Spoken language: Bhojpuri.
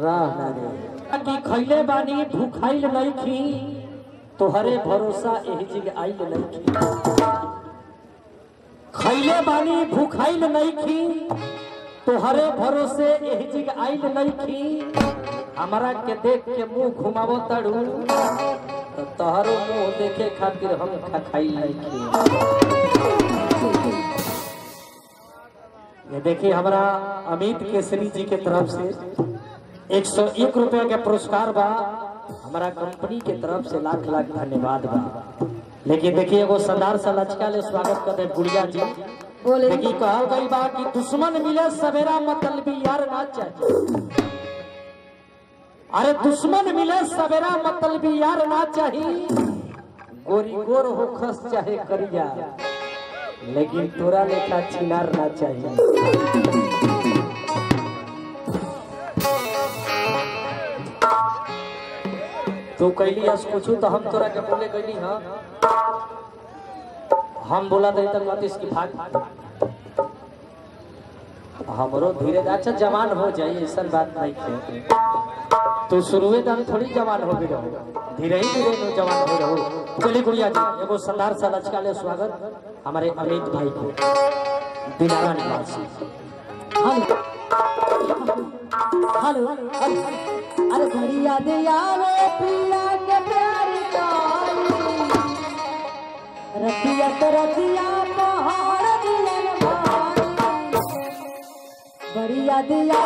राह ना रे कि खैले बानी भूखाइल नइखी तोहरे भरोसा एही जगह आइल नइखी। खैले बानी भूखाइल नइखी तोहरे भरोसे एही जगह आइल नइखी। हमारा के देख के मुंह घुमावो तड़ू तो तोहरो मुंह देखे खातिर हम खाइल नइखी। ये देखिए हमारा अमित केसरी जी के तरफ से 101 रुपया के पुरस्कार बा। हमारा कंपनी के तरफ से लाख लाख धन्यवाद बा। लेकिन देखिए एगो सरदार सा लचका ले स्वागत कर दे गुड़िया जी। देखिए कहल गई बा कि दुश्मन मिले सवेरा मतलबी यार ना चाहिए। अरे दुश्मन मिले सवेरा मतलबी यार ना चाहिए। गोरी गोर हो खस चाहे करिया लेकिन तोरा लेखा छिनार ना चाहिए। तू कैली आज कुछ तो हम तोरा के बोले कैली। हाँ हम बोला दे तक मत इसकी भाग हमरो धीरे अच्छा जवान हो जाए ऐसा बात नहीं है। तो शुरुए दान थोड़ी जवान हो गई रहो धीरे ही धीरे जवान हो रहो। चलिए गुड़िया जी एगो शानदार सा लचका ले स्वागत हमारे अमित भाई को दिनारा निवासी। हेलो अरे बढ़िया दिया वे पिया के प्यारी काली रतिया रतिया पहाड़ दिया बढ़िया दिया